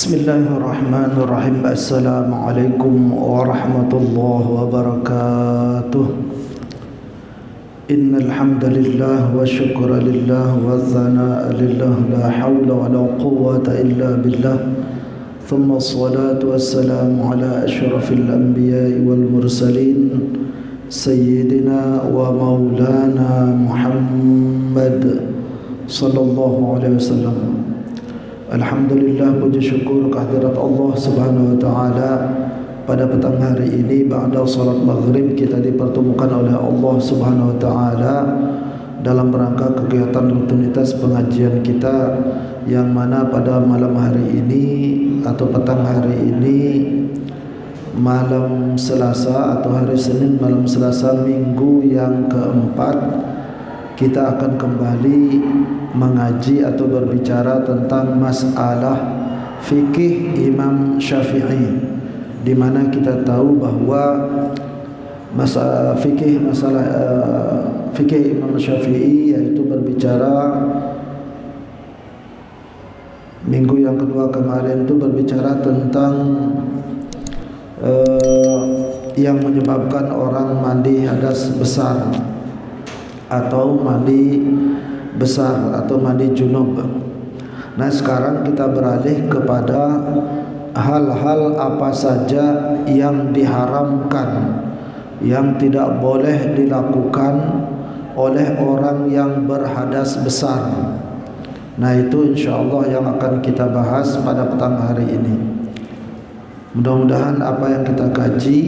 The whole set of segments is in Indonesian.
Bismillahirrahmanirrahim. Assalamualaikum warahmatullahi wabarakatuh. Innal hamdalillah wa syukra lillah wa thanaa lillah la haula wa la quwwata illa billah. Thumma assalatu wassalamu ala asyrafil anbiya'i wal mursalin sayyidina wa maulana Muhammad sallallahu alaihi wasallam. Alhamdulillah, puji syukur kehadirat Allah Subhanahu wa taala. Pada petang hari ini ba'da salat maghrib kita dipertemukan oleh Allah Subhanahu wa taala dalam rangka kegiatan rutinitas pengajian kita, yang mana pada malam hari ini atau petang hari ini, malam Selasa atau hari Senin malam Selasa minggu yang keempat, kita akan kembali mengaji atau berbicara tentang masalah fikih Imam Syafi'i, di mana kita tahu bahwa masalah fikih Imam Syafi'i yaitu berbicara minggu yang kedua kemarin itu berbicara tentang yang menyebabkan orang mandi hadas besar atau mandi besar atau mandi junub. Nah, sekarang kita beralih kepada hal-hal apa saja yang diharamkan, yang tidak boleh dilakukan oleh orang yang berhadas besar. Nah, itu insyaallah yang akan kita bahas pada petang hari ini. Mudah-mudahan apa yang kita kaji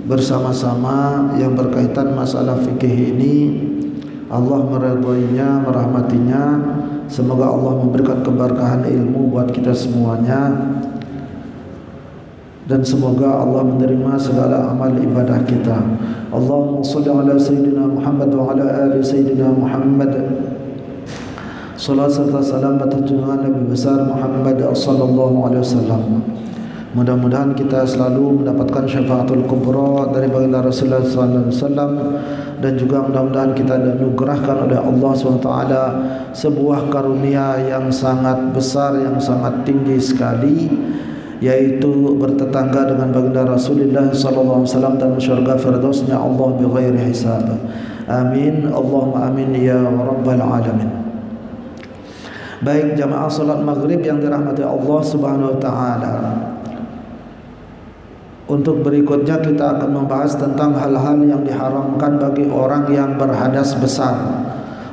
bersama-sama yang berkaitan masalah fikih ini Allah meridhoinya, merahmatinya. Semoga Allah memberikan keberkahan ilmu buat kita semuanya, dan semoga Allah menerima segala amal ibadah kita. Allahumma shalli ala sayyidina Muhammad wa ala ali sayyidina Muhammad. Salat serta salam atas junjungan Nabi besar Muhammad sallallahu alaihi wasallam. Mudah-mudahan kita selalu mendapatkan syafaatul kubra dari baginda Rasulullah sallallahu alaihi wasallam, dan juga mudah-mudahan kita dianugerahkan oleh Allah SWT sebuah karunia yang sangat besar, yang sangat tinggi sekali, yaitu bertetangga dengan baginda Rasulullah sallallahu alaihi wasallam dan syurga firdausnya Allah bighairi hisab. Amin, Allahumma amin ya rabbal alamin. Baik jamaah salat maghrib yang dirahmati Allah Subhanahu wa taala, untuk berikutnya kita akan membahas tentang hal-hal yang diharamkan bagi orang yang berhadas besar.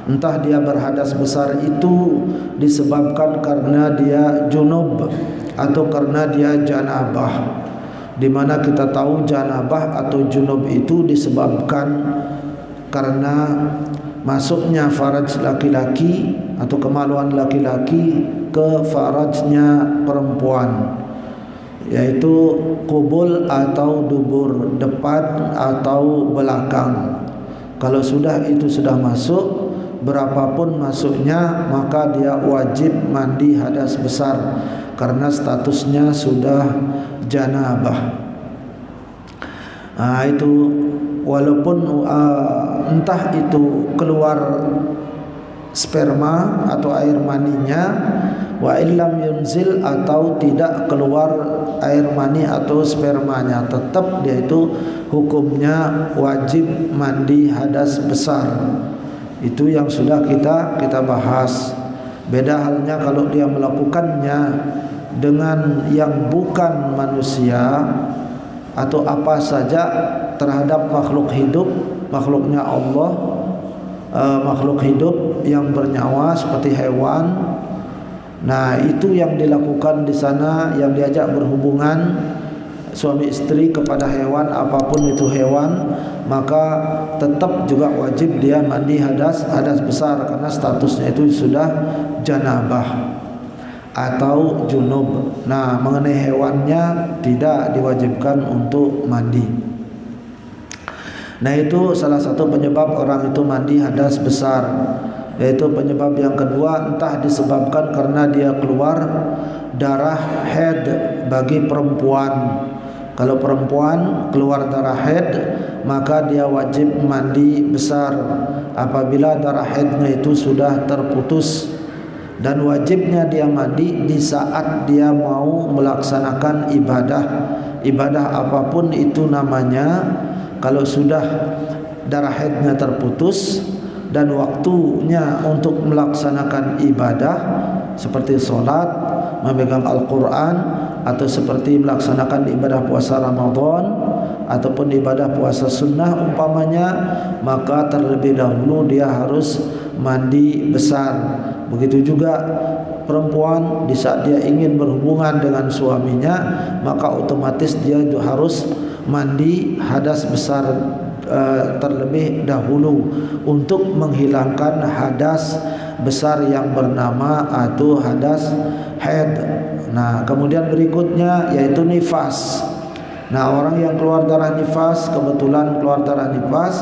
Entah dia berhadas besar itu disebabkan karena dia junub atau karena dia janabah, di mana kita tahu janabah atau junub itu disebabkan karena masuknya faraj laki-laki atau kemaluan laki-laki ke farajnya perempuan, yaitu kubul atau dubur, depan atau belakang. Kalau sudah itu sudah masuk, berapapun masuknya, maka dia wajib mandi hadas besar karena statusnya sudah janabah. Nah, itu walaupun entah itu keluar sperma atau air maninya, wa illam yunzil, atau tidak keluar air mani atau spermanya, tetap dia itu hukumnya wajib mandi hadas besar. Itu yang sudah kita bahas. Beda halnya kalau dia melakukannya dengan yang bukan manusia atau apa saja terhadap makhluk hidup, makhluknya Allah, makhluk hidup yang bernyawa seperti hewan. Nah, itu yang dilakukan di sana, yang diajak berhubungan suami istri kepada hewan, apapun itu hewan, maka tetap juga wajib dia mandi hadas besar karena statusnya itu sudah janabah atau junub. Nah, mengenai hewannya tidak diwajibkan untuk mandi. Nah, itu salah satu penyebab orang itu mandi hadas besar. Yaitu penyebab yang kedua, entah disebabkan karena dia keluar darah haid bagi perempuan. Kalau perempuan keluar darah haid, maka dia wajib mandi besar apabila darah haidnya itu sudah terputus dan wajibnya dia mandi di saat dia mau melaksanakan ibadah apapun itu namanya. Kalau sudah darah haidnya terputus dan waktunya untuk melaksanakan ibadah seperti sholat, memegang Al-Quran, atau seperti melaksanakan ibadah puasa Ramadan ataupun ibadah puasa sunnah umpamanya, maka terlebih dahulu dia harus mandi besar. Begitu juga perempuan di saat dia ingin berhubungan dengan suaminya, maka otomatis dia harus mandi hadas besar terlebih dahulu untuk menghilangkan hadas besar yang bernama atau hadas haid. Nah, kemudian berikutnya yaitu nifas. Nah, orang yang keluar darah nifas, kebetulan keluar darah nifas,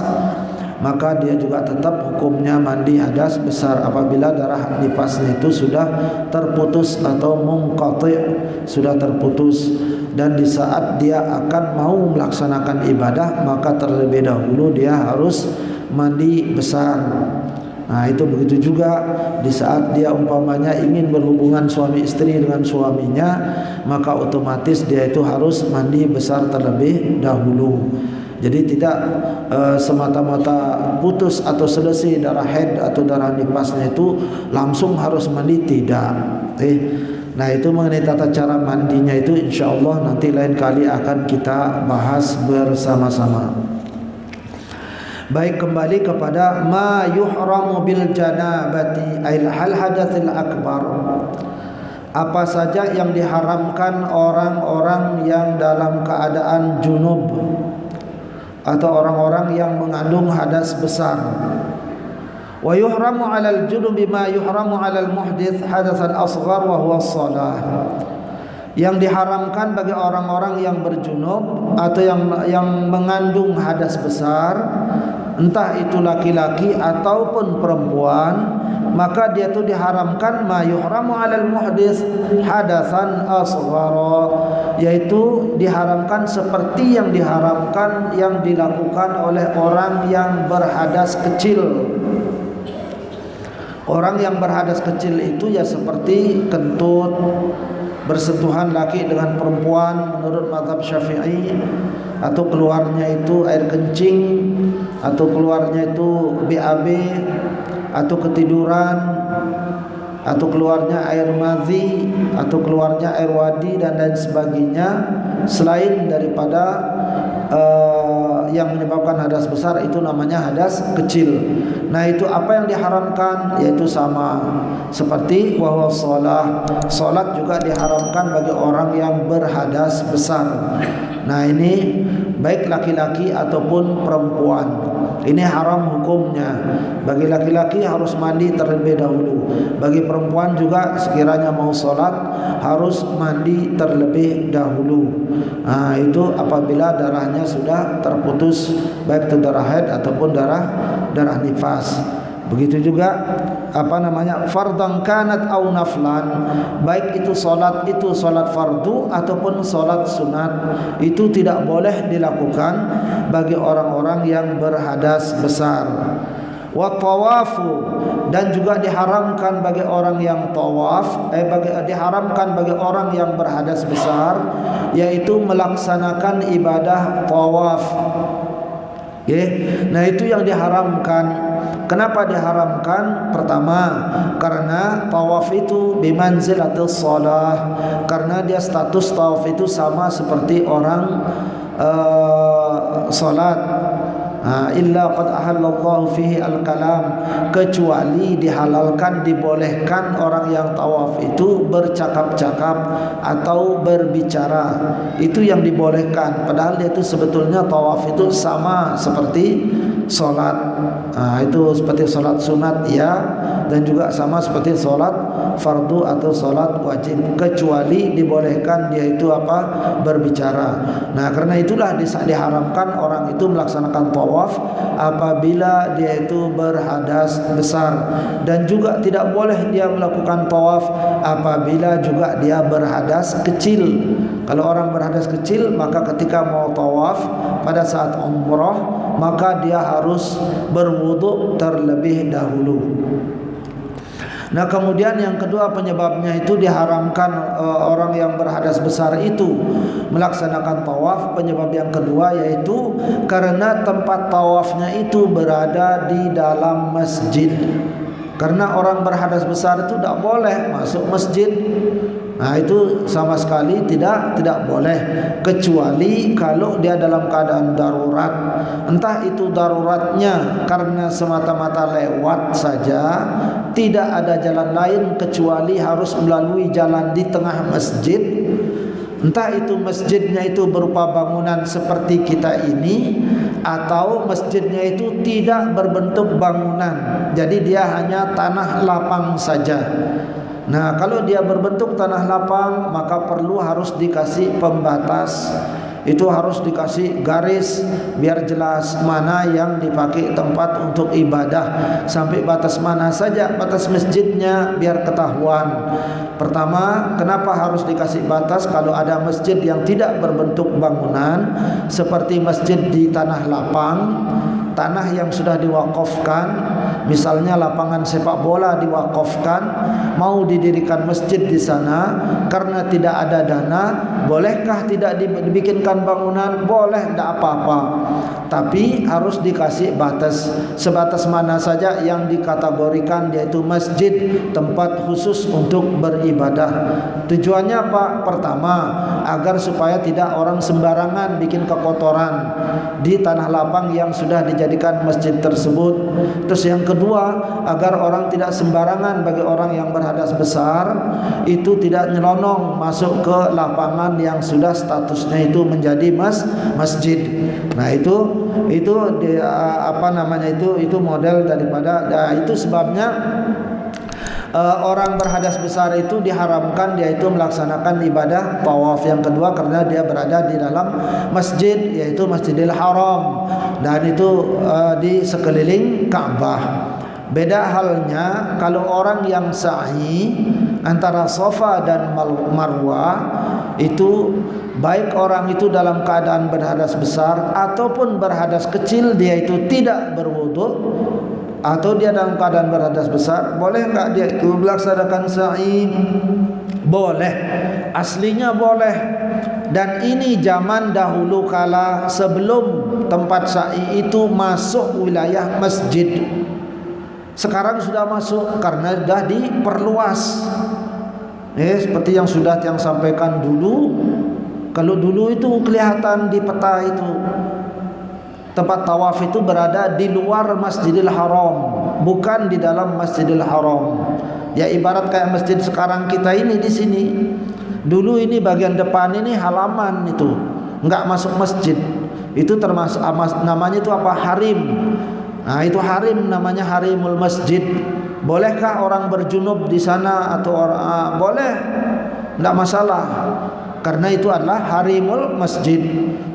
maka dia juga tetap hukumnya mandi hadas besar apabila darah nifasnya itu sudah terputus atau munqati', sudah terputus. Dan di saat dia akan mau melaksanakan ibadah, maka terlebih dahulu dia harus mandi besar. Nah, itu begitu juga di saat dia umpamanya ingin berhubungan suami istri dengan suaminya, maka otomatis dia itu harus mandi besar terlebih dahulu. Jadi tidak semata-mata putus atau selesai darah haid atau darah nifasnya itu langsung harus mandi, tidak. Nah, itu mengenai tata cara mandinya itu insyaallah nanti lain kali akan kita bahas bersama-sama. Baik, kembali kepada ma yuhramu bil janabati ail hal hadatsil akbar. Apa saja yang diharamkan orang-orang yang dalam keadaan junub atau orang-orang yang mengandung hadas besar. Wa yuhramu 'alal junubi ma yuhramu 'alal muhdits hadatsan asghar wa huwa shalah. Yang diharamkan bagi orang-orang yang berjunub atau yang mengandung hadas besar, entah itu laki-laki ataupun perempuan, maka dia itu diharamkan ma yuhramu 'alal muhdits hadatsan asghar, yaitu diharamkan seperti yang diharamkan yang dilakukan oleh orang yang berhadas kecil. Orang yang berhadas kecil itu ya seperti kentut, bersentuhan laki dengan perempuan menurut mazhab Syafi'i, atau keluarnya itu air kencing, atau keluarnya itu BAB, atau ketiduran, atau keluarnya air madhi, atau keluarnya air wadi dan lain sebagainya selain daripada yang menyebabkan hadas besar, itu namanya hadas kecil. Nah, itu apa yang diharamkan? Yaitu sama seperti wahwa salat juga diharamkan bagi orang yang berhadas besar. Nah, ini baik laki-laki ataupun perempuan, ini haram hukumnya. Bagi laki-laki harus mandi terlebih dahulu. Bagi perempuan juga sekiranya mau salat harus mandi terlebih dahulu. Nah, itu apabila darahnya sudah terputus, baik itu darah haid ataupun darah nifas. Begitu juga fardhan kanat au naflan, baik itu salat fardu ataupun salat sunat, itu tidak boleh dilakukan bagi orang-orang yang berhadas besar. Wa tawafu, dan juga diharamkan bagi orang yang tawaf, diharamkan bagi orang yang berhadas besar, yaitu melaksanakan ibadah tawaf. Nah, itu yang diharamkan. Kenapa diharamkan? Pertama, karena tawaf itu bimanzilatis shalah, karena dia status tawaf itu sama seperti orang salat. Illa qad ahallallahu fihi al-kalam, kecuali dihalalkan, dibolehkan orang yang tawaf itu bercakap-cakap atau berbicara, itu yang dibolehkan. Padahal dia itu sebetulnya tawaf itu sama seperti solat. Itu seperti solat sunat ya, dan juga sama seperti solat fardu atau solat wajib, kecuali dibolehkan dia itu berbicara. Nah, karena itulah diharamkan orang itu melaksanakan tawaf apabila dia itu berhadas besar, dan juga tidak boleh dia melakukan tawaf apabila juga dia berhadas kecil. Kalau orang berhadas kecil, maka ketika mau tawaf pada saat umrah, maka dia harus berwudu terlebih dahulu. Nah kemudian yang kedua penyebabnya itu diharamkan orang yang berhadas besar itu melaksanakan tawaf. Penyebab yang kedua yaitu karena tempat tawafnya itu berada di dalam masjid. Karena orang berhadas besar itu tidak boleh masuk masjid. Nah itu sama sekali tidak boleh, kecuali kalau dia dalam keadaan darurat. Entah itu daruratnya karena semata-mata lewat saja, tidak ada jalan lain kecuali harus melalui jalan di tengah masjid. Entah itu masjidnya itu berupa bangunan seperti kita ini, atau masjidnya itu tidak berbentuk bangunan, jadi dia hanya tanah lapang saja. Nah kalau dia berbentuk tanah lapang, maka harus dikasih pembatas. Itu harus dikasih garis biar jelas mana yang dipakai tempat untuk ibadah, sampai batas mana saja batas masjidnya biar ketahuan. Pertama, kenapa harus dikasih batas? Kalau ada masjid yang tidak berbentuk bangunan seperti masjid di tanah lapang, tanah yang sudah diwakafkan, misalnya lapangan sepak bola diwakafkan, mau didirikan masjid di sana, karena tidak ada dana, bolehkah tidak dibikinkan bangunan? Boleh, tidak apa-apa. Tapi harus dikasih batas, sebatas mana saja yang dikategorikan yaitu masjid, tempat khusus untuk beribadah. Tujuannya apa? Pertama, agar supaya tidak orang sembarangan bikin kekotoran di tanah lapang yang sudah dijadikan masjid tersebut. Terus yang kedua, agar orang tidak sembarangan, bagi orang yang berhadas besar itu tidak nyelonong masuk ke lapangan yang sudah statusnya itu menjadi masjid. Nah itu itu model daripada. Nah itu sebabnya orang berhadas besar itu diharamkan yaitu melaksanakan ibadah tawaf. Yang kedua karena dia berada di dalam masjid, yaitu Masjidil Haram, dan itu di sekeliling Ka'bah. Beda halnya kalau orang yang sa'i antara Safa dan Marwah, itu baik orang itu dalam keadaan berhadas besar ataupun berhadas kecil, dia itu tidak berwudu, atau dia dalam keadaan berhadas besar, boleh enggak dia itu melaksanakan sa'i? Boleh, aslinya boleh. Dan ini zaman dahulu kala sebelum tempat sa'i itu masuk wilayah masjid. Sekarang sudah masuk karena sudah diperluas. Seperti yang sudah yang sampaikan dulu. Kalau dulu itu kelihatan di peta itu tempat tawaf itu berada di luar Masjidil Haram, bukan di dalam Masjidil Haram. Ya ibarat kayak masjid sekarang kita ini di sini. Dulu ini bagian depan ini halaman itu, enggak masuk masjid. Itu termasuk namanya itu apa? Harim. Nah, itu harim, namanya harimul masjid. Bolehkah orang berjunub di sana atau orang boleh? Enggak masalah. Karena itu adalah harimul masjid.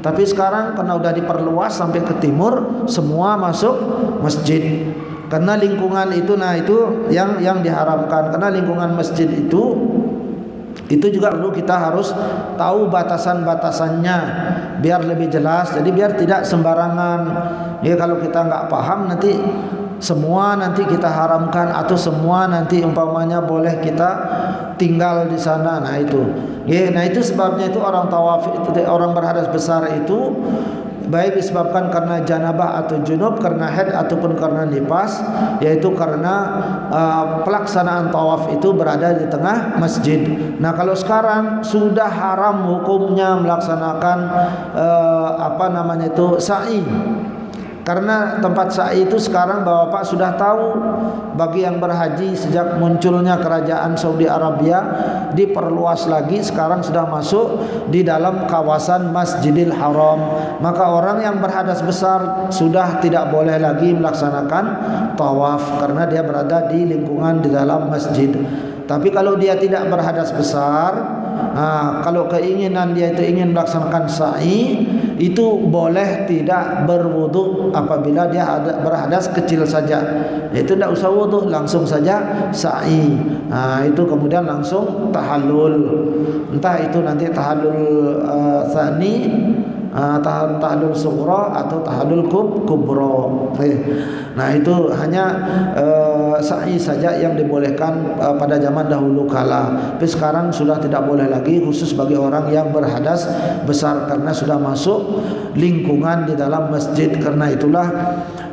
Tapi sekarang karena sudah diperluas sampai ke timur, semua masuk masjid. Karena lingkungan itu, nah itu yang diharamkan. Karena lingkungan masjid itu juga perlu kita harus tahu batasan-batasannya biar lebih jelas. Jadi biar tidak sembarangan. Ya kalau kita enggak paham nanti semua nanti kita haramkan, atau semua nanti umpamanya boleh kita tinggal di sana. Nah itu. Ya, nah itu sebabnya itu orang tawaf itu, orang berhadas besar itu baik disebabkan karena janabah atau junub, karena haid ataupun karena nifas, yaitu karena pelaksanaan tawaf itu berada di tengah masjid. Nah kalau sekarang sudah haram hukumnya melaksanakan sa'i. Karena tempat sa'i itu sekarang Bapak sudah tahu, bagi yang berhaji sejak munculnya kerajaan Saudi Arabia diperluas lagi, sekarang sudah masuk di dalam kawasan Masjidil Haram. Maka orang yang berhadas besar sudah tidak boleh lagi melaksanakan tawaf karena dia berada di lingkungan di dalam masjid. Tapi kalau dia tidak berhadas besar, kalau keinginan dia itu ingin melaksanakan sa'i, itu boleh tidak berwudu apabila dia berhadas kecil saja. Itu tidak usah wudu, langsung saja sa'i. Itu kemudian langsung tahallul. Entah itu nanti tahallul tsani tahlul sughra atau tahlul kubra. Nah itu hanya sa'i saja yang dibolehkan pada zaman dahulu kala. Tapi sekarang sudah tidak boleh lagi, khusus bagi orang yang berhadas besar karena sudah masuk lingkungan di dalam masjid. Karena itulah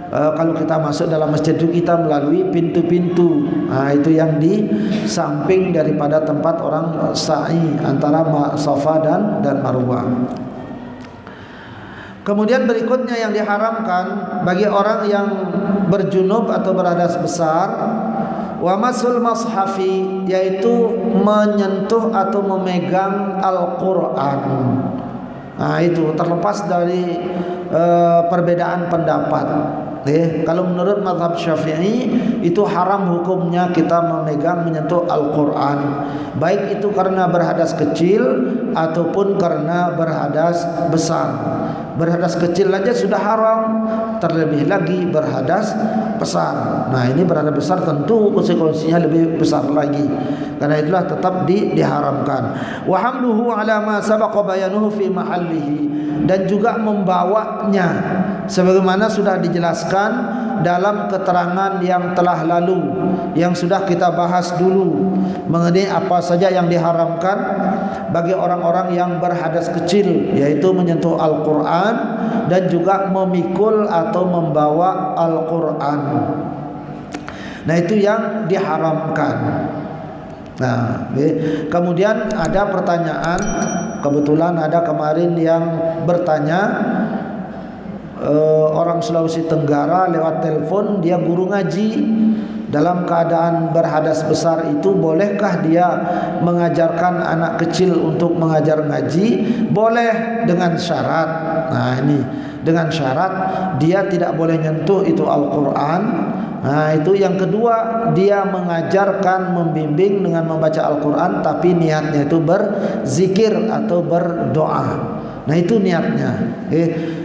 kalau kita masuk dalam masjid itu kita melalui pintu-pintu. Itu yang di samping daripada tempat orang sa'i antara Safa dan Marwah. Kemudian berikutnya yang diharamkan bagi orang yang berjunub atau berhadas besar, wa masul mashafi, yaitu menyentuh atau memegang Al-Quran. Itu terlepas dari perbedaan pendapat. Kalau menurut mazhab Syafi'i itu haram hukumnya kita memegang menyentuh Al-Quran, baik itu karena berhadas kecil ataupun karena berhadas besar. Berhadas kecil aja sudah haram, terlebih lagi berhadas besar. Nah ini berhadas besar tentu konsekuensinya lebih besar lagi. Karena itulah tetap diharamkan. Wa hamluhu ala ma sabaqa bayanuhu fi mahallihi, dan juga membawanya sebagaimana sudah dijelaskan dalam keterangan yang telah lalu, yang sudah kita bahas dulu mengenai apa saja yang diharamkan bagi orang-orang yang berhadas kecil, yaitu menyentuh Al-Quran dan juga memikul atau membawa Al-Quran. Nah itu yang diharamkan. Nah, kemudian ada pertanyaan, kebetulan ada kemarin yang bertanya, orang Sulawesi Tenggara lewat telepon, dia guru ngaji, dalam keadaan berhadas besar itu bolehkah dia mengajarkan anak kecil untuk mengajar ngaji? Boleh dengan syarat. Nah ini dengan syarat dia tidak boleh nyentuh itu Al-Quran. Nah itu yang kedua, dia mengajarkan, membimbing dengan membaca Al-Quran, tapi niatnya itu berzikir atau berdoa. Nah itu niatnya.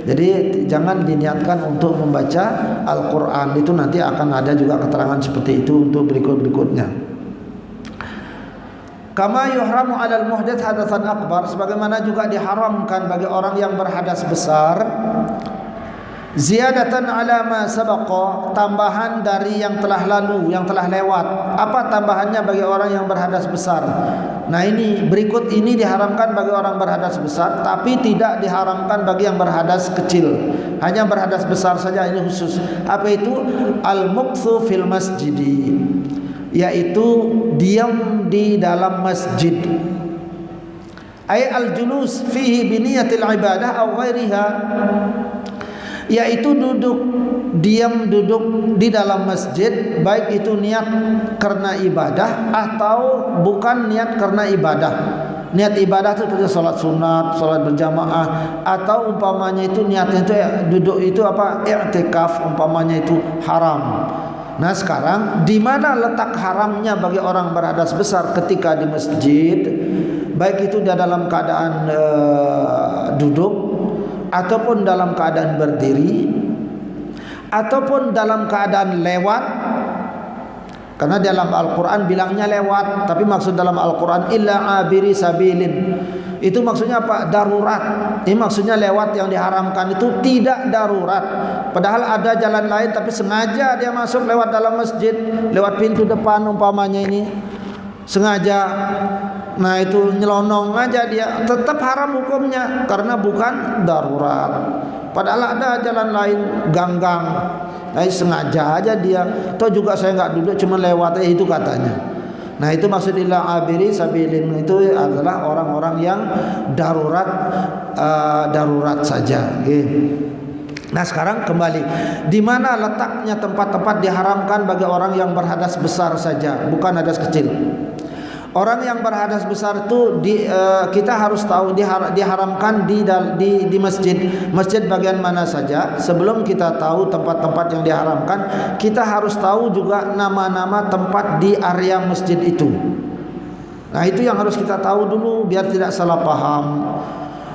Jadi jangan diniatkan untuk membaca Al-Quran. Itu nanti akan ada juga keterangan seperti itu untuk berikut-berikutnya. Kama yuhramu 'alal muhdats hadatsan akbar, sebagaimana juga diharamkan bagi orang yang berhadas besar, ziyadatan ala ma sabaqa, tambahan dari yang telah lalu, yang telah lewat. Apa tambahannya bagi orang yang berhadas besar? Nah ini berikut ini diharamkan bagi orang berhadas besar, tapi tidak diharamkan bagi yang berhadas kecil. Hanya berhadas besar saja ini khusus. Apa itu? Al-muqthu fil masjidi, yaitu diam di dalam masjid. Ay al-julus fihi biniyatil ibadah aw ghairiha, yaitu diam duduk di dalam masjid, baik itu niat karena ibadah atau bukan niat karena ibadah. Niat ibadah itu seperti salat sunat, salat berjamaah, atau umpamanya itu niatnya itu duduk itu apa, i'tikaf, umpamanya itu haram. Nah sekarang di mana letak haramnya bagi orang berhadas besar ketika di masjid, baik itu dia dalam keadaan duduk ataupun dalam keadaan berdiri ataupun dalam keadaan lewat. Karena dalam Al-Quran bilangnya lewat, tapi maksud dalam Al-Quran illa abiri sabilin, itu maksudnya apa? Darurat. Ini maksudnya lewat yang diharamkan itu tidak darurat, padahal ada jalan lain tapi sengaja dia masuk lewat dalam masjid, lewat pintu depan umpamanya ini sengaja. Nah itu nyelonong aja, dia tetap haram hukumnya karena bukan darurat. Padahal ada jalan lain, ganggang, sengaja aja dia. Toh juga saya nggak duduk, cuma lewat itu katanya. Nah itu maksud illa abiri sabilin, itu adalah orang-orang yang darurat, darurat saja. Nah sekarang kembali, di mana letaknya tempat-tempat diharamkan bagi orang yang berhadas besar saja, bukan hadas kecil. Orang yang berhadas besar itu kita harus tahu diharamkan di masjid bagian mana saja. Sebelum kita tahu tempat-tempat yang diharamkan, kita harus tahu juga nama-nama tempat di area masjid itu. Nah itu yang harus kita tahu dulu biar tidak salah paham.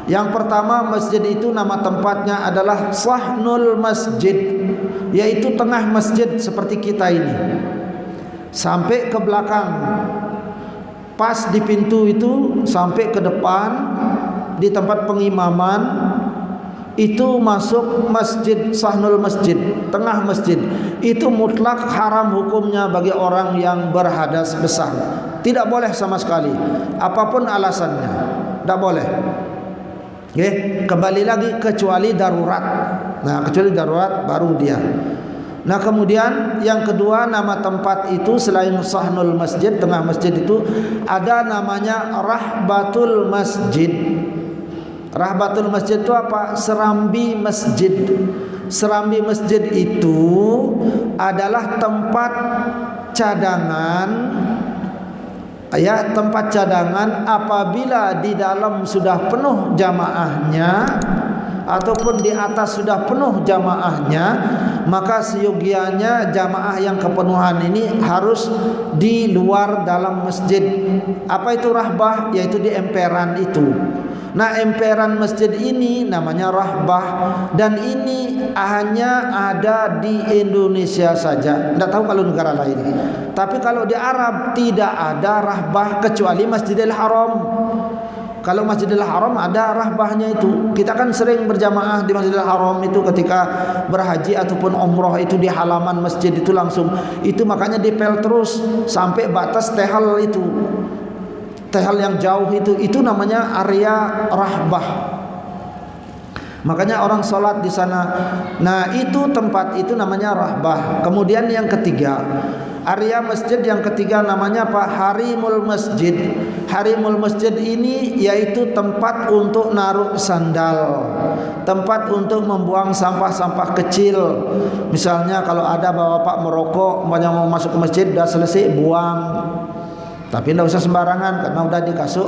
Yang pertama, masjid itu nama tempatnya adalah sahnul masjid, yaitu tengah masjid seperti kita ini, sampai ke belakang. Pas di pintu itu sampai ke depan di tempat pengimaman itu masuk masjid, sahnul masjid, tengah masjid, itu mutlak haram hukumnya bagi orang yang berhadas besar. Tidak boleh sama sekali, apapun alasannya, tidak boleh. Kembali lagi kecuali darurat. Nah, kecuali darurat baru dia. Nah, kemudian yang kedua, nama tempat itu selain sahnul masjid, tengah masjid, itu ada namanya rahbatul masjid. Rahbatul masjid itu apa? Serambi masjid. Serambi masjid itu adalah tempat cadangan, ya, tempat cadangan apabila di dalam sudah penuh jamaahnya ataupun di atas sudah penuh jamaahnya, maka seyogianya jamaah yang kepenuhan ini harus di luar dalam masjid. Apa itu rahbah? Yaitu di emperan itu. Nah, emperan masjid ini namanya rahbah, dan ini hanya ada di Indonesia saja. Tidak tahu kalau negara lain. Tapi kalau di Arab tidak ada rahbah kecuali Masjidil Haram. Kalau Masjidil Haram ada rahbahnya itu. Kita kan sering berjamaah di Masjidil Haram itu ketika berhaji ataupun umroh, itu di halaman masjid itu langsung. Itu makanya dipel terus sampai batas tehal itu. Tehal yang jauh itu namanya area rahbah. Makanya orang sholat di sana. Nah, itu tempat itu namanya rahbah. Kemudian yang ketiga, area masjid yang ketiga namanya apa? Harimul masjid. Harimul masjid ini yaitu tempat untuk naruh sandal, tempat untuk membuang sampah-sampah kecil. Misalnya kalau ada bapak merokok, mau masuk ke masjid, sudah selesai buang. Tapi tidak usah sembarangan, karena udah dikasih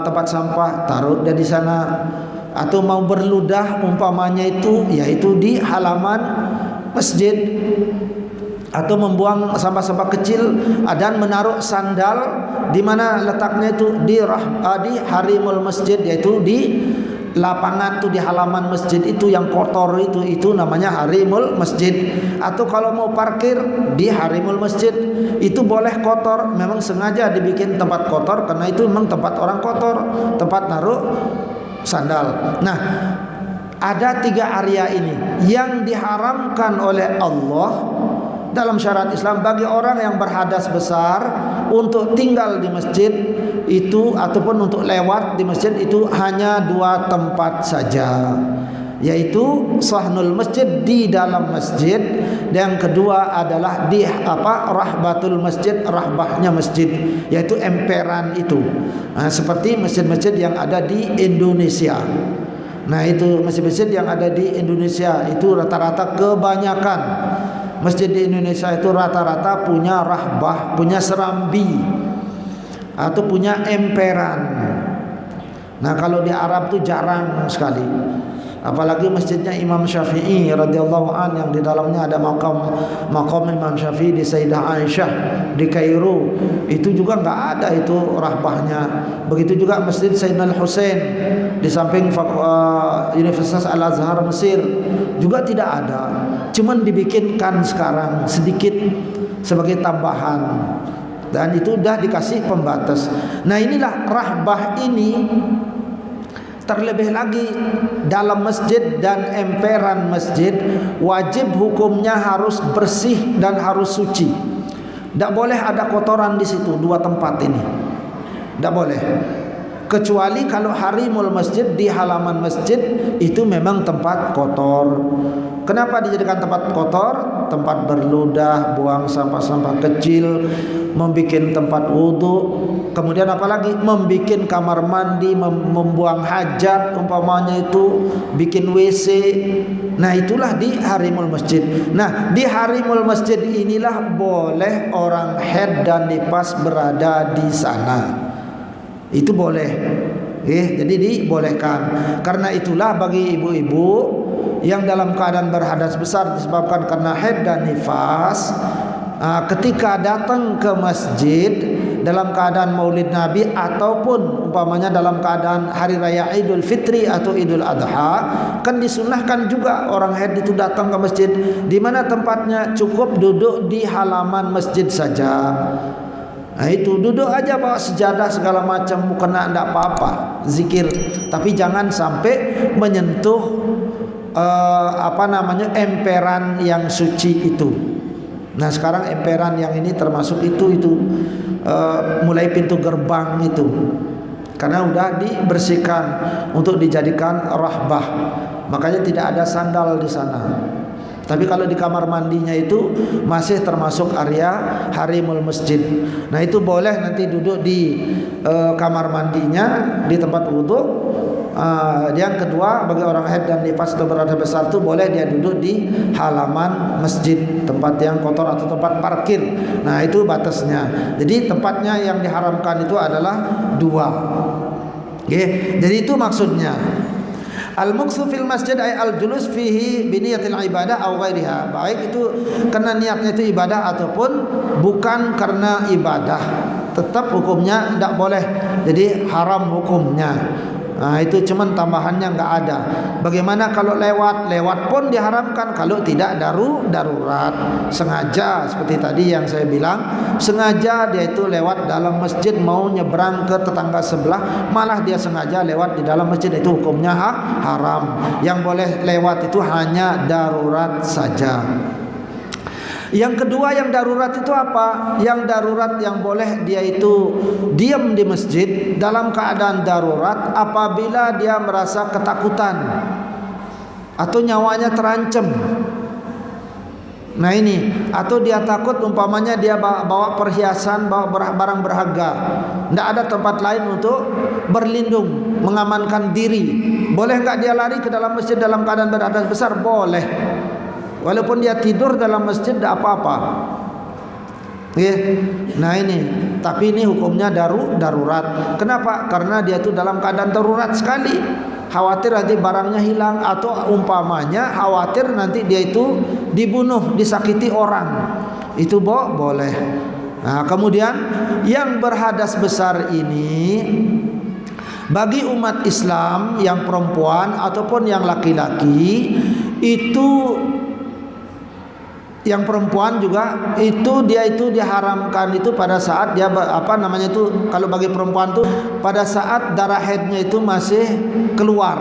tempat sampah, taruh dia di sana. Atau mau berludah umpamanya itu, yaitu di halaman masjid. Atau membuang sampah-sampah kecil dan menaruh sandal, di mana letaknya itu di harimul masjid, yaitu di lapangan tuh, di halaman masjid itu yang kotor itu namanya harimul masjid. Atau kalau mau parkir di harimul masjid, itu boleh kotor, memang sengaja dibikin tempat kotor karena itu memang tempat orang kotor, tempat naruh sandal. Nah, ada tiga area ini yang diharamkan oleh Allah dalam syariat Islam bagi orang yang berhadas besar untuk tinggal di masjid itu ataupun untuk lewat di masjid itu hanya dua tempat saja, yaitu sahnul masjid, di dalam masjid, dan yang kedua adalah di rahbatul masjid, rahbahnya masjid, yaitu emperan itu. Nah, seperti masjid-masjid yang ada di Indonesia. Nah, itu masjid-masjid yang ada di Indonesia itu rata-rata kebanyakan masjid di Indonesia itu rata-rata punya rahbah, punya serambi atau punya emperan. Nah, kalau di Arab itu jarang sekali. Apalagi masjidnya Imam Syafi'i radhiyallahu an, yang di dalamnya ada makam Imam Syafi'i di Sayyidah Aisyah di Kairo, itu juga enggak ada itu rahbahnya. Begitu juga Masjid Sayyidina Al-Husain di samping Universitas Al-Azhar Mesir juga tidak ada. Cuman dibikinkan sekarang sedikit sebagai tambahan, dan itu sudah dikasih pembatas. Nah, inilah rahbah ini. Terlebih lagi dalam masjid dan emperan masjid wajib hukumnya harus bersih dan harus suci. Tidak boleh ada kotoran di situ, dua tempat ini tidak boleh. Kecuali kalau harimul masjid, di halaman masjid itu memang tempat kotor. Kenapa dijadikan tempat kotor? Tempat berludah, buang sampah-sampah kecil, membikin tempat wudhu, kemudian apalagi membikin kamar mandi, membuang hajat umpamanya itu, bikin WC. Nah, itulah di harimul masjid. Nah, di harimul masjid inilah boleh orang haid dan nifas berada di sana. Itu boleh. Jadi dibolehkan. Karena itulah bagi ibu-ibu yang dalam keadaan berhadas besar disebabkan karena haid dan nifas, ketika datang ke masjid dalam keadaan Maulid Nabi ataupun umpamanya dalam keadaan hari raya Idul Fitri atau Idul Adha, kan disunahkan juga orang haid itu datang ke masjid. Di mana tempatnya? Cukup duduk di halaman masjid saja. Nah itu duduk aja bawa sejadah segala macam, bukan enggak apa-apa, zikir. Tapi jangan sampai menyentuh emperan yang suci itu. Nah sekarang emperan yang ini termasuk itu mulai pintu gerbang itu, karena udah dibersihkan untuk dijadikan rahbah, makanya tidak ada sandal di sana. Tapi kalau di kamar mandinya itu masih termasuk area harimul masjid. Nah itu boleh nanti duduk di kamar mandinya, di tempat wudhu. Yang kedua, bagi orang haid dan nifas atau berhadas besar itu boleh dia duduk di halaman masjid, tempat yang kotor atau tempat parkir. Nah itu batasnya. Jadi tempatnya yang diharamkan itu adalah 2. Jadi itu maksudnya. Al-muqsu fil masjid ay al-julus fihi biniyatil ibadah aw ghairiha. Baik itu karena niatnya itu ibadah ataupun bukan karena ibadah, tetap hukumnya tidak boleh. Jadi haram hukumnya. Nah itu cuman tambahannya enggak ada. Bagaimana kalau lewat pun diharamkan kalau tidak darurat. Sengaja seperti tadi yang saya bilang, sengaja dia itu lewat dalam masjid mau nyebrang ke tetangga sebelah, malah dia sengaja lewat di dalam masjid, itu hukumnya haram. Yang boleh lewat itu hanya darurat saja. Yang kedua yang darurat itu apa? Yang darurat yang boleh dia itu diam di masjid dalam keadaan darurat apabila dia merasa ketakutan atau nyawanya terancam. Nah ini, atau dia takut umpamanya dia bawa perhiasan, bawa barang berharga, tidak ada tempat lain untuk berlindung, mengamankan diri. Boleh enggak dia lari ke dalam masjid dalam keadaan berhadas besar? Boleh. Walaupun dia tidur dalam masjid tidak apa-apa. Nah ini, tapi ini hukumnya darurat. Kenapa? Karena dia itu dalam keadaan darurat sekali. Khawatir nanti barangnya hilang, atau umpamanya khawatir nanti dia itu dibunuh, disakiti orang. Itu boleh. Nah, kemudian yang berhadas besar ini bagi umat Islam yang perempuan ataupun yang laki-laki itu, yang perempuan juga itu dia itu diharamkan itu pada saat dia kalau bagi perempuan itu pada saat darah haidnya itu masih keluar.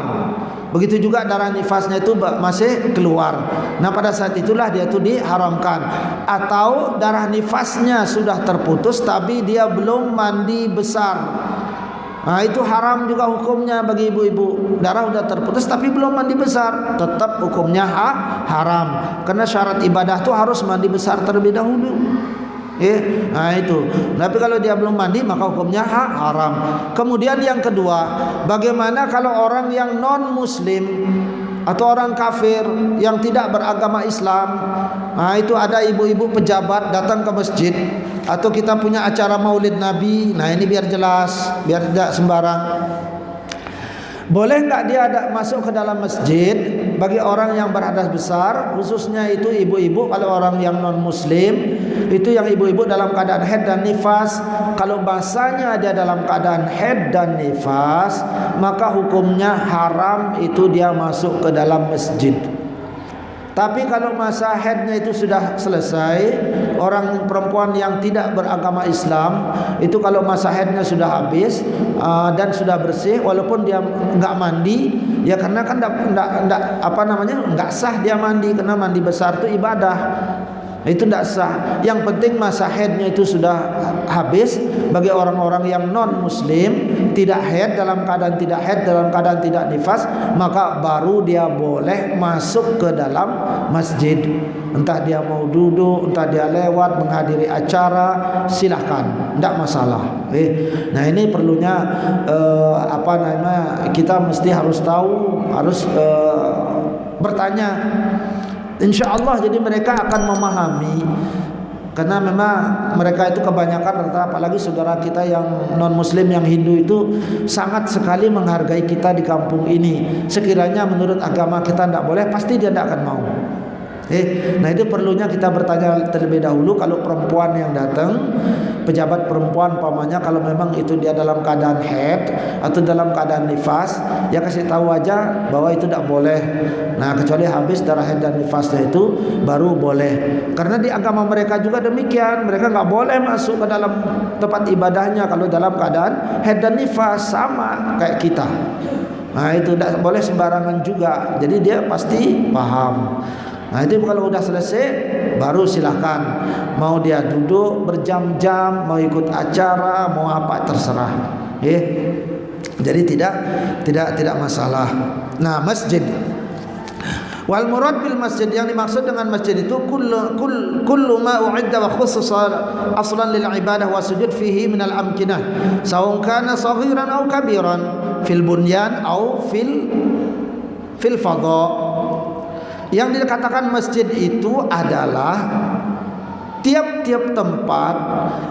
Begitu juga darah nifasnya itu masih keluar. Nah pada saat itulah dia itu diharamkan. Atau darah nifasnya sudah terputus tapi dia belum mandi besar. Nah itu haram juga hukumnya bagi ibu-ibu. Darah sudah terputus tapi belum mandi besar, tetap hukumnya haram. Karena syarat ibadah itu harus mandi besar terlebih dahulu. Nah itu. Tapi kalau dia belum mandi maka hukumnya haram. Kemudian yang kedua, bagaimana kalau orang yang non muslim atau orang kafir yang tidak beragama Islam? Nah itu ada ibu-ibu pejabat datang ke masjid, atau kita punya acara maulid Nabi. Nah ini biar jelas, biar tidak sembarang. Boleh enggak dia masuk ke dalam masjid bagi orang yang berhadas besar, khususnya itu ibu-ibu. Kalau orang yang non muslim itu yang ibu-ibu dalam keadaan haid dan nifas, kalau bahasanya dia dalam keadaan haid dan nifas, maka hukumnya haram itu dia masuk ke dalam masjid. Tapi kalau masa haidnya itu sudah selesai, orang perempuan yang tidak beragama Islam itu kalau masa haidnya sudah habis dan sudah bersih, walaupun dia enggak mandi, ya karena kan enggak sah dia mandi, karena mandi besar itu ibadah. Itu tidak sah. Yang penting masa haidnya itu sudah habis. Bagi orang-orang yang non muslim, tidak haid, dalam keadaan tidak haid, dalam keadaan tidak nifas, maka baru dia boleh masuk ke dalam masjid. Entah dia mau duduk, entah dia lewat menghadiri acara, silahkan, tidak masalah. Nah ini perlunya kita mesti harus tahu, harus bertanya. InsyaAllah jadi mereka akan memahami. Karena memang mereka itu kebanyakan, apalagi saudara kita yang non muslim, yang Hindu itu sangat sekali menghargai kita di kampung ini. Sekiranya menurut agama kita tidak boleh, pasti dia tidak akan mau. Nah itu perlunya kita bertanya terlebih dahulu. Kalau perempuan yang datang, pejabat perempuan pamannya, kalau memang itu dia dalam keadaan haid atau dalam keadaan nifas, ya kasih tahu aja bahwa itu tidak boleh. Nah kecuali habis darah haid dan nifasnya itu baru boleh. Karena di agama mereka juga demikian, mereka nggak boleh masuk ke dalam tempat ibadahnya kalau dalam keadaan haid dan nifas, sama kayak kita. Nah itu tidak boleh sembarangan juga. Jadi dia pasti paham. Nah itu kalau udah selesai baru silahkan, mau dia duduk berjam-jam, mau ikut acara, mau apa terserah. Jadi tidak masalah. Nah masjid, wal murad bil masjid, yang dimaksud dengan masjid itu kullu ma u'idda wa khususa aslan lil ibadah wa sujud fihi min al amkinah sawun kana saghiran aw kabiran fil bunyan aw fil fadha. Yang dikatakan masjid itu adalah tiap-tiap tempat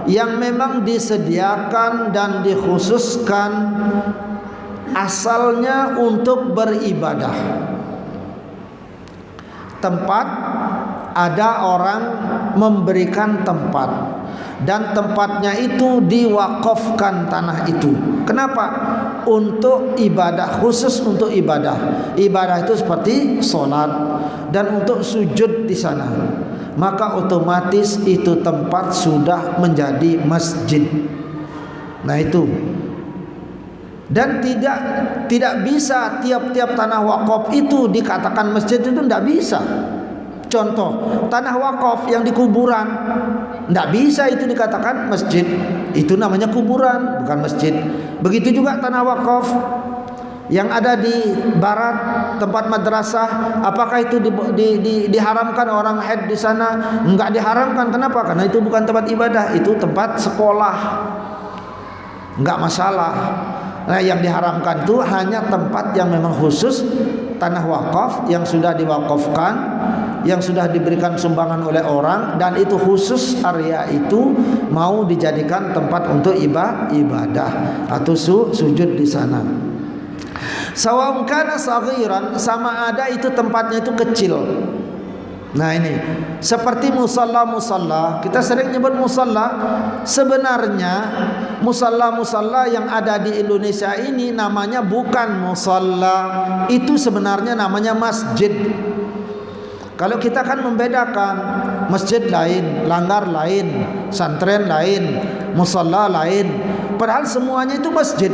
yang memang disediakan dan dikhususkan asalnya untuk beribadah. Tempat, ada orang memberikan tempat dan tempatnya itu diwakafkan tanah itu. Kenapa? Untuk ibadah, khusus untuk ibadah. Ibadah itu seperti sholat dan untuk sujud di sana. Maka otomatis itu tempat sudah menjadi masjid. Nah itu. Dan tidak bisa tiap-tiap tanah wakaf itu dikatakan masjid, itu tidak bisa. Contoh, tanah wakaf yang di kuburan, tidak bisa itu dikatakan masjid. Itu namanya kuburan, bukan masjid. Begitu juga tanah wakaf yang ada di barat, tempat madrasah, apakah itu diharamkan orang haid di sana? Enggak diharamkan. Kenapa? Karena itu bukan tempat ibadah, itu tempat sekolah. Enggak masalah. Nah, yang diharamkan itu hanya tempat yang memang khusus tanah wakaf yang sudah diwakafkan, yang sudah diberikan sumbangan oleh orang, dan itu khusus area itu mau dijadikan tempat untuk ibadah atau sujud di sana. Sawa'un kana saghiran, sama ada itu tempatnya itu kecil. Nah ini seperti musalla, kita sering nyebut musalla. Sebenarnya musalla yang ada di Indonesia ini namanya bukan musalla, itu sebenarnya namanya masjid. Kalau kita kan membedakan, masjid lain, langgar lain, santren lain, musalla lain, padahal semuanya itu masjid.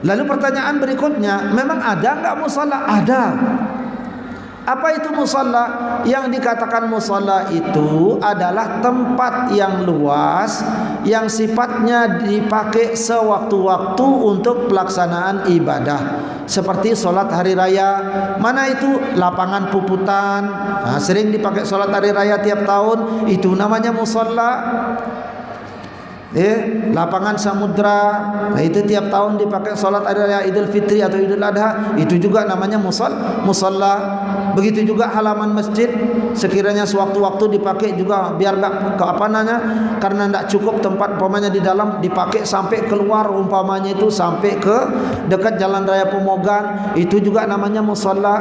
Lalu pertanyaan berikutnya, memang ada enggak musalla? Ada. Apa itu musalla? Yang dikatakan musalla itu adalah tempat yang luas yang sifatnya dipakai sewaktu-waktu untuk pelaksanaan ibadah. Seperti sholat hari raya, mana itu lapangan puputan, sering dipakai sholat hari raya tiap tahun, itu namanya musalla. Lapangan samudra, nah itu tiap tahun dipakai sholat hari raya Idul Fitri atau Idul Adha, itu juga namanya musalla. Begitu juga halaman masjid, sekiranya sewaktu-waktu dipakai juga biar enggak karena tidak cukup tempat umpamanya di dalam, dipakai sampai keluar umpamanya itu sampai ke dekat jalan raya Pemogan, itu juga namanya musalla.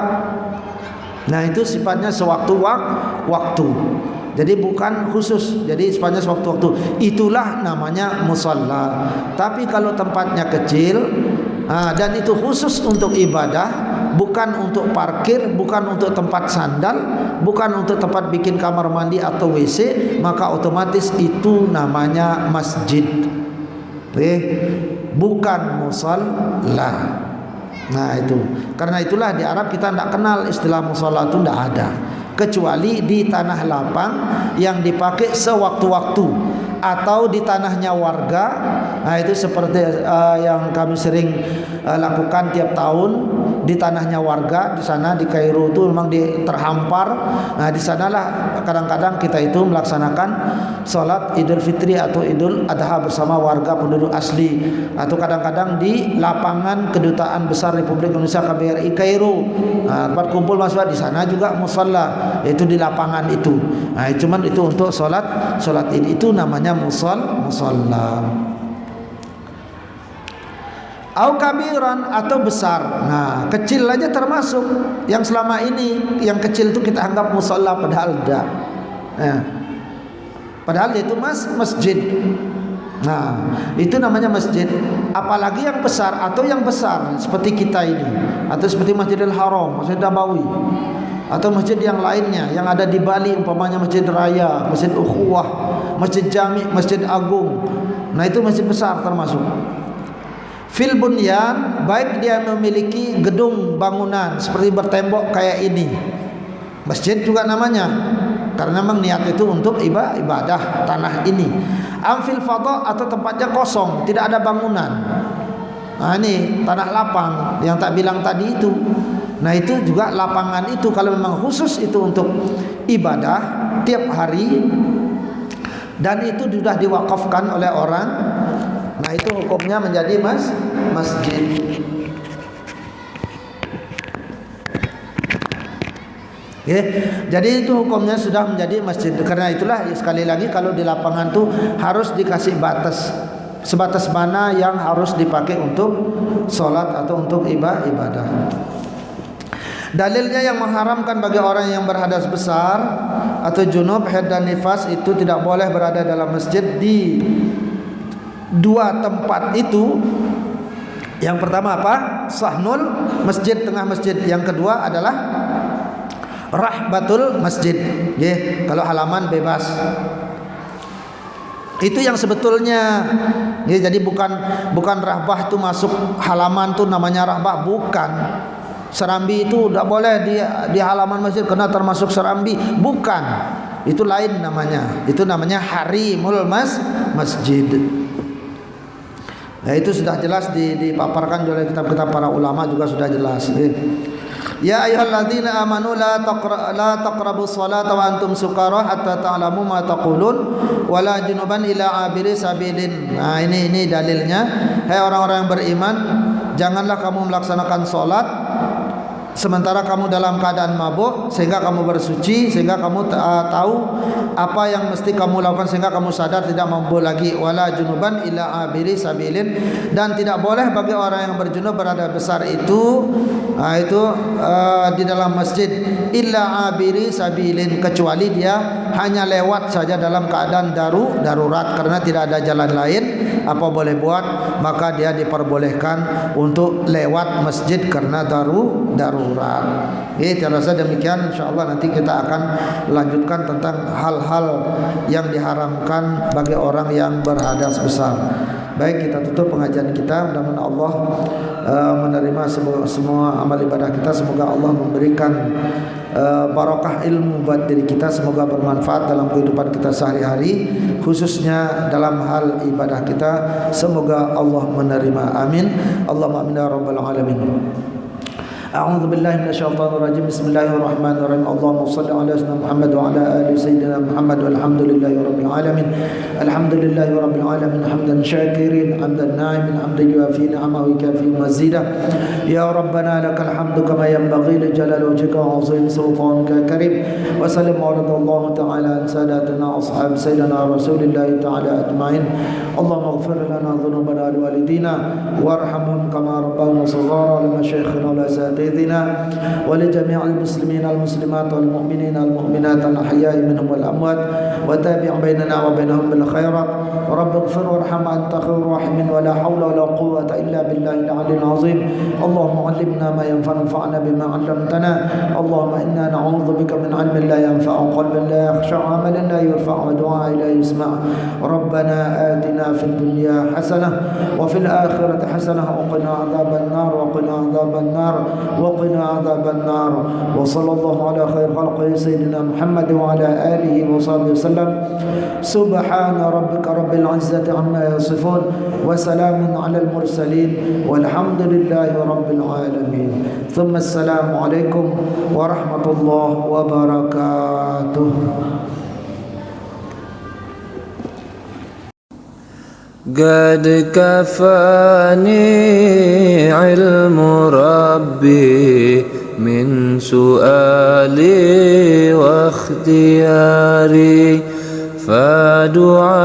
Nah itu sifatnya sewaktu-waktu. Jadi bukan khusus, jadi sifatnya sewaktu-waktu. Itulah namanya musalla. Tapi kalau tempatnya kecil dan itu khusus untuk ibadah, bukan untuk parkir, bukan untuk tempat sandal, bukan untuk tempat bikin kamar mandi atau WC, maka otomatis itu namanya masjid. Bukan musalla. Nah itu. Karena itulah di Arab kita tidak kenal istilah musalla, itu tidak ada, kecuali di tanah lapang yang dipakai sewaktu-waktu atau di tanahnya warga. Nah itu seperti yang kami sering lakukan tiap tahun di tanahnya warga di sana di Kairo itu memang terhampar. Nah di sanalah kadang-kadang kita itu melaksanakan sholat Idul Fitri atau Idul Adha bersama warga penduduk asli, atau kadang-kadang di lapangan Kedutaan Besar Republik Indonesia KBRI Kairo. Nah, tempat kumpul mahasiswa di sana juga musalla, yaitu di lapangan itu. Nah cuman itu untuk sholat Id, itu namanya musalla. au kabiran atau besar. Nah, kecil aja termasuk. Yang selama ini yang kecil itu kita anggap musalla padahal tidak. Ya. Padahal itu masjid. Nah, itu namanya masjid. Apalagi yang besar atau yang besar seperti kita ini, atau seperti Masjidil Haram, Masjid Nabawi, atau masjid yang lainnya yang ada di Bali, umpamanya Masjid Raya, Masjid Ukhuwah, Masjid Jami, Masjid Agung. Nah, itu masjid besar termasuk. Fil bunyan, baik dia memiliki gedung bangunan seperti bertembok kayak ini, masjid juga namanya, karena memang niat itu untuk ibadah tanah ini. Amfil fadha atau tempatnya kosong, tidak ada bangunan. Nah, ini tanah lapang yang tak bilang tadi itu. Nah, itu juga lapangan itu kalau memang khusus itu untuk ibadah tiap hari dan itu sudah diwakafkan oleh orang. Nah, itu hukumnya menjadi masjid. Okay. Jadi itu hukumnya sudah menjadi masjid. Karena itulah sekali lagi kalau di lapangan tuh harus dikasih batas, sebatas mana yang harus dipakai untuk sholat atau untuk ibadah. Dalilnya yang mengharamkan bagi orang yang berhadas besar atau junub, haid dan nifas itu tidak boleh berada dalam masjid di dua tempat itu. Yang pertama apa? Sahnul, masjid tengah masjid. Yang kedua adalah rahbatul masjid, kalau halaman bebas. Itu yang sebetulnya, jadi bukan rahbah itu masuk halaman tuh namanya rahbah, bukan. Serambi itu tidak boleh di halaman masjid karena termasuk serambi, bukan. Itu lain namanya. Itu namanya harimul masjid. Nah, itu sudah jelas dipaparkan oleh kitab-kitab para ulama, juga sudah jelas. Ya ayyuhalladzina amanu la taqrabus salata wa antum sukara hatta ta'lamu ma taqulun wala junuban ila abiri sabilin. Nah, ini dalilnya. Hai orang-orang yang beriman, janganlah kamu melaksanakan salat sementara kamu dalam keadaan mabuk, sehingga kamu bersuci, sehingga kamu tahu apa yang mesti kamu lakukan, sehingga kamu sadar tidak mampu lagi. Wala junuban ila abiri sabilin, dan tidak boleh bagi orang yang berjunub berada besar itu di dalam masjid illa abiri sabilin, kecuali dia hanya lewat saja dalam keadaan darurat karena tidak ada jalan lain. Apa boleh buat, maka dia diperbolehkan untuk lewat masjid karena darurat. Saya rasa demikian. InsyaAllah nanti kita akan lanjutkan tentang hal-hal yang diharamkan bagi orang yang berhadas besar. Baik, kita tutup pengajian kita. Mudah-mudahan Allah menerima semua amal ibadah kita. Semoga Allah memberikan barakah ilmu buat diri kita. Semoga bermanfaat dalam kehidupan kita sehari-hari, khususnya dalam hal ibadah kita. Semoga Allah menerima. Amin. Allahumma amin ya rabbal alamin. A'udzu billahi minasyaitonir rajim. Bismillahirrahmanirrahim. Allahumma shalli ala sayyidina Muhammad wa ala ali sayyidina Muhammad walhamdulillahi rabbil alamin. Alhamdulillahi rabbil alamin hamdan syakirin hamdan na'imin hamdan yuafi ni'amahu wa yukafi mazidah. Ya rabbana lakal hamdu kama yanbaghi li jalali wajhika wa 'azimi sultanika karim. Wa sallim wa radallahu ta'ala an sadatina ashab sayyidina rasulillahi ta'ala ajma'in. Allahumma ighfir lana dhunubana wa walidina warhamhum kama rabbawna shaghara wa masyayikhina wa ولجميع المسلمين والمسلمات والمؤمنين والمؤمنات الأحياء منهم والأموات وتابع بيننا وبينهم بالخيرات رب اغفر وارحم أنت خير الراحمين ولا حول ولا قوة إلا بالله العلي العظيم اللهم علمنا ما ينفعنا وانفعنا بما علمتنا اللهم إنا نعوذ بك من علم لا ينفع وقلب لا يخشع وعمل لا يرفع ودعاء لا يسمع ربنا آتنا في الدنيا حسنة وفي الآخرة حسنة وقنا عذاب النار وقنا عذاب النار وصلى الله على خير خلقه سيدنا محمد وعلى آله وصحبه وسلم سبحان ربك رب العزة عما يصفون وسلام على المرسلين والحمد لله رب العالمين ثم السلام عليكم ورحمة الله وبركاته. قد كفاني علم ربي من سؤالي واختياري فدعائي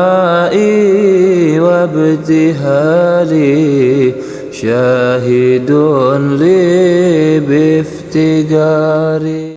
وابتهالي شاهد لي بافتقاري.